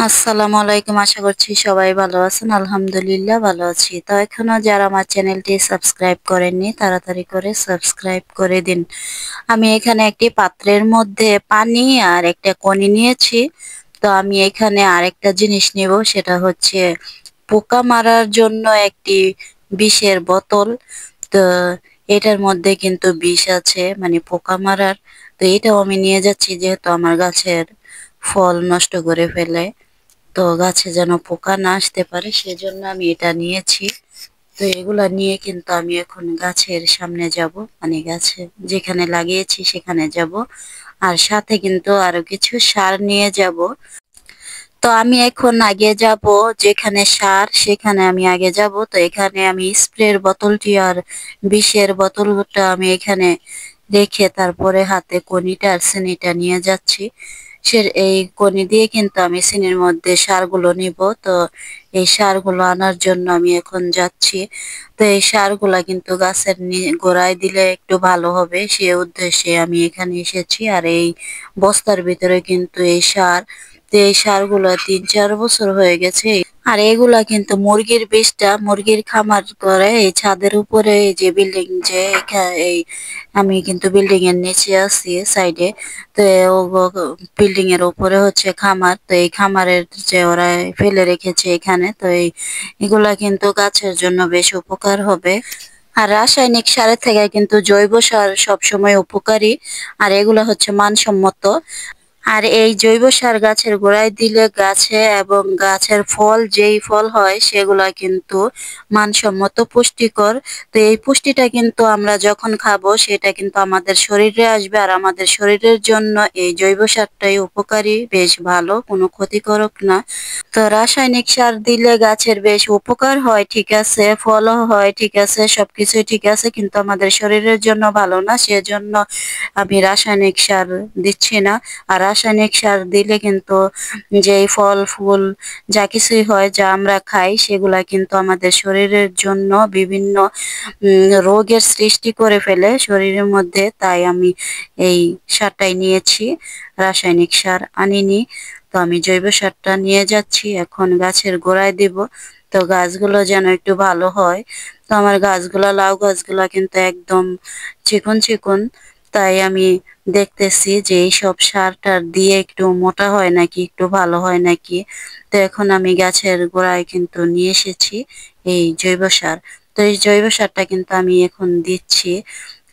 আসসালামু আলাইকুম। আশা করছি সবাই ভালো আছেন। আলহামদুলিল্লাহ ভালো আছি। তো এখনো যারা আমার চ্যানেলটি সাবস্ক্রাইব করেননি তাড়াতাড়ি করে সাবস্ক্রাইব করে দিন। আমি এখানে একটি পাত্রের মধ্যে পানি আর একটা কণি নিয়েছি। তো আমি এখানে আরেকটা জিনিস নেব, সেটা হচ্ছে পোকা মারার জন্য একটি বিষের বোতল। তো এটার মধ্যে কিন্তু বিষ আছে, মানে পোকা মারার। তো এটাও আমি নিয়ে যাচ্ছি, যেহেতু আমার গাছের ফল নষ্ট করে ফেলে। তো গাছে যেন পোকা না আসতে পারে, সেজন্য আমি এটা নিয়েছি। তো এগুলা নিয়ে কিন্তু আমি এখন গাছের সামনে যাব, মানে গাছে যেখানে লাগিয়েছি সেখানে যাব। আর সাথে কিন্তু আরো কিছু সার নিয়ে যাব। তো আমি এখন আগে যাব, যেখানে সার সেখানে আমি আগে যাব। তো এখানে আমি স্প্রের বোতলটি আর বিষের বোতলটা আমি এখানে রেখে তারপরে হাতে কনিটা আর চিনিটা নিয়ে যাচ্ছি। এই কনি দিয়ে কিন্তু আমি চিনির মধ্যে সারগুলো নিব। তো এই সারগুলো আনার জন্য আমি এখন যাচ্ছি। তো এই সারগুলা কিন্তু গাছের গোড়ায় দিলে একটু ভালো হবে, সে উদ্দেশ্যে আমি এখানে এসেছি। আর এই বস্তার ভিতরে কিন্তু এই সার, তো এই সারগুলা ৩-৪ বছর হয়ে গেছে। আর এগুলা কিন্তু মুরগির বিষটা, মুরগির খামার করে এই ছাদের উপরে, এই যে বিল্ডিং, যে এই আমি কিন্তু বিল্ডিং এর নিচে আছি সাইডে। তো বিল্ডিং এর উপরে হচ্ছে খামার। তো এই খামারের যে ওরা ফেলে রেখেছে এখানে, তো এগুলা কিন্তু গাছের জন্য বেশ উপকার হবে। আর রাসায়নিক সারের থেকে কিন্তু জৈব সার সবসময় উপকারী। আর এগুলা হচ্ছে মানসম্মত। আর এই জৈব সার গাছের গোড়ায় দিলে গাছে এবং গাছের ফল, যেই ফল হয় সেগুলা কিন্তু মানসম্মত পুষ্টিকর। তো এই পুষ্টিটা কিন্তু আমরা যখন খাবো সেটা কিন্তু আমাদের শরীরে আসবে। আর আমাদের শরীরের জন্য এই জৈব সারটাই উপকারী, বেশ ভালো, কোনো ক্ষতিকারক না। তো রাসায়নিক সার দিলে গাছের বেশ উপকার হয়, ঠিক আছে, ফলও হয়, ঠিক আছে, সবকিছুই ঠিক আছে, কিন্তু আমাদের শরীরের জন্য ভালো না। সেজন্য আমি রাসায়নিক সার দিচ্ছি না। আর রাসায়নিক সার দিলে কিন্তু যেই ফল ফুল যা কিছুই হয়, যা আমরা খাই, সেগুলা কিন্তু আমাদের শরীরের জন্য বিভিন্ন রোগের সৃষ্টি করে ফেলে শরীরের মধ্যে। তাই আমি এই সারটাই নিয়েছি, রাসায়নিক সার আনিনি। তো আমি জৈব সারটা নিয়ে যাচ্ছি, এখন গাছের গোড়ায় দিব। তো গাছগুলো যেন একটু ভালো হয়। তো আমার গাছগুলা, লাউ গাছগুলা কিন্তু একদম চিকন চিকন। তাই আমি দেখতেছি যে এই সব সার টার দিয়ে একটু মোটা হয় নাকি, একটু ভালো হয় নাকি। তো এখন আমি গাছের গোড়ায় কিন্তু নিয়ে এসেছি এই জৈব সার। তো এই জৈব সারটা কিন্তু আমি এখন দিচ্ছি।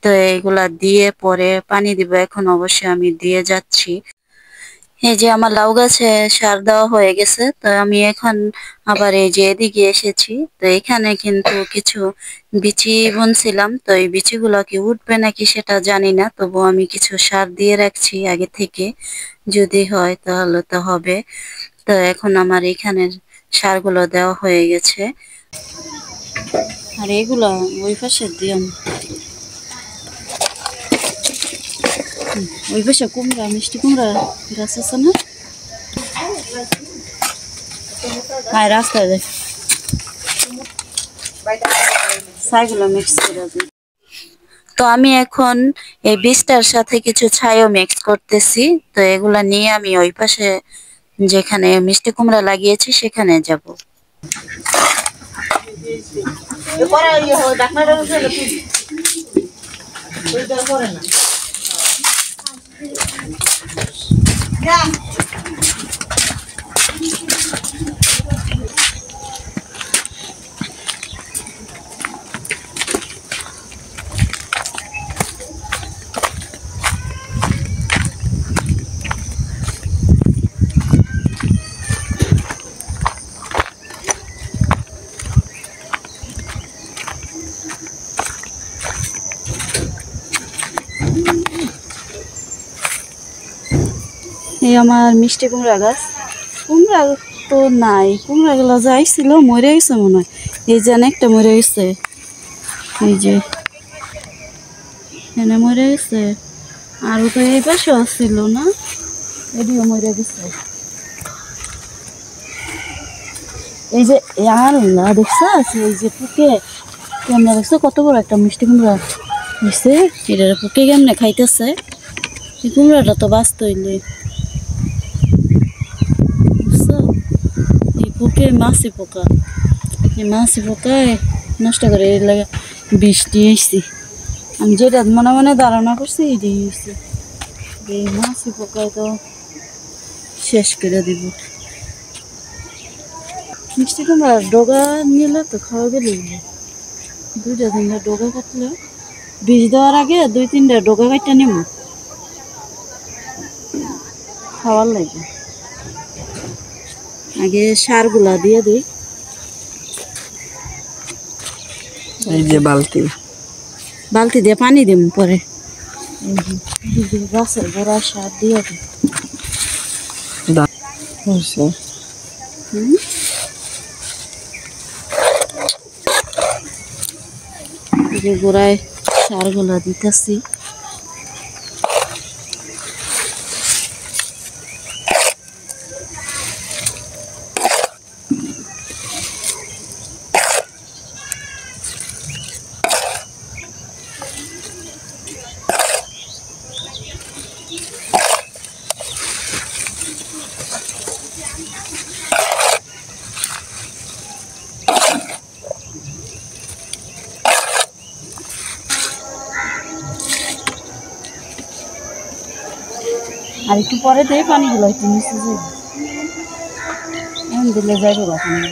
তো এইগুলা দিয়ে পরে পানি দিব। এখন অবশ্যই আমি দিয়ে যাচ্ছি। এই যে আমার লাউ গাছে সার দেওয়া হয়ে গেছে। তো আমি এখন আবার এই যে এদিকে এসেছি। তো এখানে কিন্তু কিছু বিচি বুনছিলাম। তো এই বিচিগুলো কি উঠবে নাকি সেটা জানি না, তবু আমি কিছু সার দিয়ে রাখছি আগে থেকে, যদি হয় তাহলে তো হবে। তো এখন আমার এখানের সারগুলো দেওয়া হয়ে গেছে। আর এগুলো ওই পাশে দিলাম, ওই পাশে কুমড়া, মিষ্টি কুমড়া গাছ আছে না, হ্যাঁ রাস্তায় দেখ, ছাইগুলো মিক্স করে দিই। তো আমি এখন এই বীজটার সাথে কিছু ছাইও মিক্স করতেছি। তো এগুলা নিয়ে আমি ওই পাশে যেখানে মিষ্টি কুমড়া লাগিয়েছি সেখানে যাব। এই আমার মিষ্টি কুমড়া গাছ। কুমড়া তো নাই, কুমড়া গুলো যাইছিল মরে গেছে মনে হয়। এই যে একটা মরে গেছে, এই যে এখানে মরে গেছে। আরো তো এই পাশে ছিল না, এদিও মরে গেছে। এই যে আল্লাহ দেখছো, এই যে পুকে কেমনে দেখছো, কত বড় একটা মিষ্টি কুমড়া হয়েছে। এটার পুকে কেমনে খাইতেছে। এই কুমড়াটা তো বাঁচতে হইলে, বুঝছো। ওকে মাছি পোকা, এই মাছি পোকায় নষ্ট করে এর লাগে বিষ দিয়ে এসছি। আমি যেটা মনে মনে ধারণা করছি এটাই হয়েছে, এই মাছি পোকায় তো শেষ করে দিব। মিষ্টি কুমড়া ডগা নিলে তো খাওয়া গেলে 2-3টা ডগা কাটলে বীজ দেওয়ার আগে 2-3টা ডগা কাটতে নেব খাওয়ার লাগে। আগে সারগুলা দিয়ে দিই। এই যে বালতি দিয়ে পানি দিব পরে। গাছের গোড়া সার দিয়ে দিই। গোড়ায় সারগুলা দিতেছি। আর একটু পরে দিয়ে পানিগুলো একটু মিশে যাবে, দিলে যাইবে পানি।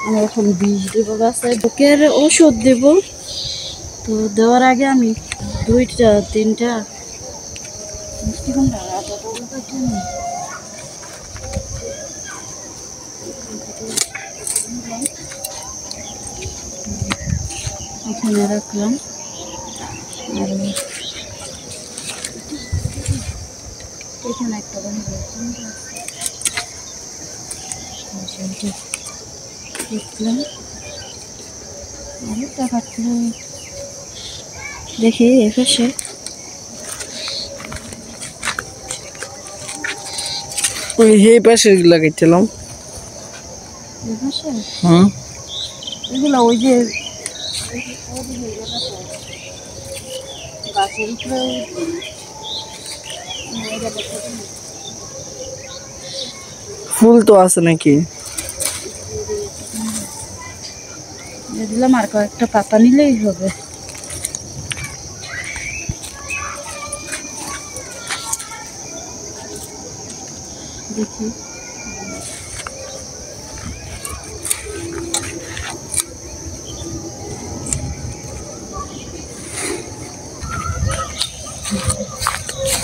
আমি এখন বিষ দেবো গাছে, বুকের ওষুধ দেব। তো দেওয়ার আগে আমি 2-3টা মিষ্টি কুমড়া এখানে রাখলাম। আর এখানে একটা দেখলাম আরেকটা কাটলে দেখি এপাশে ওই এই পাশে লাগাইছিলাম এপাশে হুম এগুলো ওই যে গাছের উপরে ফুল তো আছে নাকি? দিলাম আর কয়েকটা পাতা নিলেই হবে। দেখি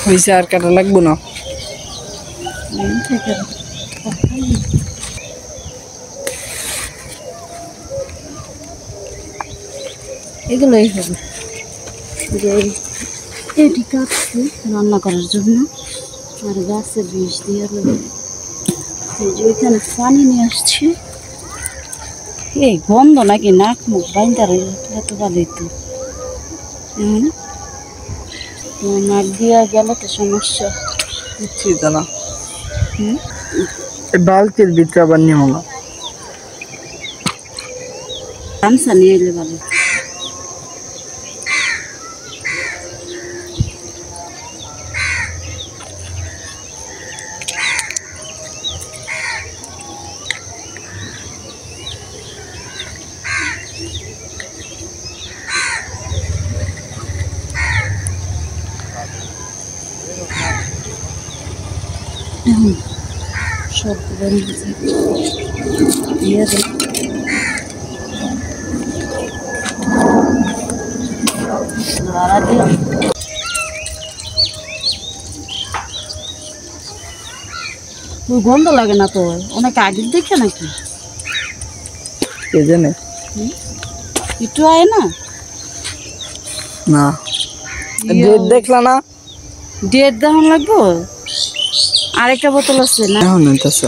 হয়েছে, আর কাটা লাগবো না। এগুলোই হবে যে এটি কাটছি রান্না করার জন্য। আর গাছে বিষ দিয়ে দেবো। এই যে এখানে পানি নিয়ে আসছি। এই গন্ধ নাকি নাক মুখ বাইন্দার এত ভালোই তো নাক দিয়া গেলে তো সমস্যা। কিছুই তো না। বালতির ভিতরে আবার নিও না, গামছা নিয়ে এলে ভালো। সবগুলো দিয়ে দেব। গন্ধ লাগে না তো, অনেক আগের দেখে নাকি কে জানে। একটু আয় না না ডেট দেখলা না? ডেট দেখান লাগবো। আরেকটা বোতল আছে না এখন নিতেছে।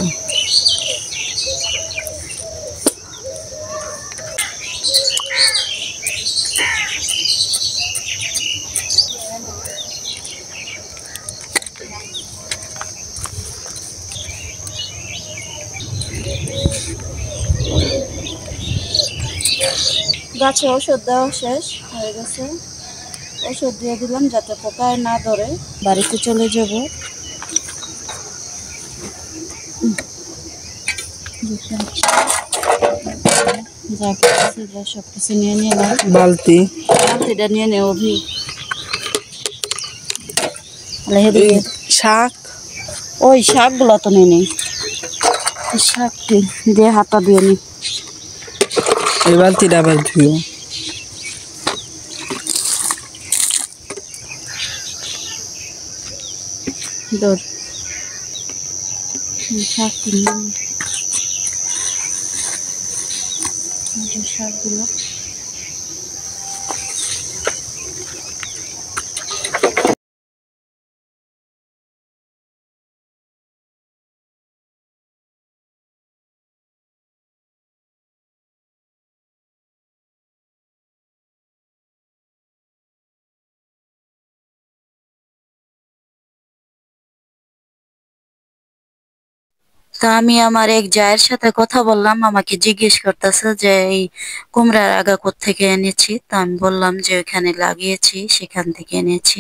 গাছে ওষুধ দেওয়া শেষ হয়ে গেছে। ওষুধ দিয়ে দিলাম যাতে পোকায় না ধরে। বাড়িতে চলে যাব। সবকিছু নিয়ে নিলাম। বালতি বালতিটা নিয়ে নে অভি। শাক, ওই শাকগুলো তো নিয়ে নেই। শাকটি দিয়ে হাতটা দিয়ে নি। এই বালতিটা আবার ধুও। ধর শাকটি নিয়ে শাকগুলো তো আমি আমার এক জায়ের সাথে কথা বললাম, আমাকে জিজ্ঞেস করতেছে যে এই কুমড়ার আগা কোত্থেকে এনেছি। তো আমি বললাম যে ওইখানে লাগিয়েছি, সেখান থেকে এনেছি।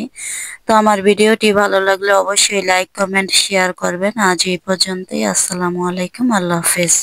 তো আমার ভিডিওটি ভালো লাগলে অবশ্যই লাইক, কমেন্ট, শেয়ার করবেন। আজ এই পর্যন্তই। আসসালামু আলাইকুম, আল্লাহ হাফেজ।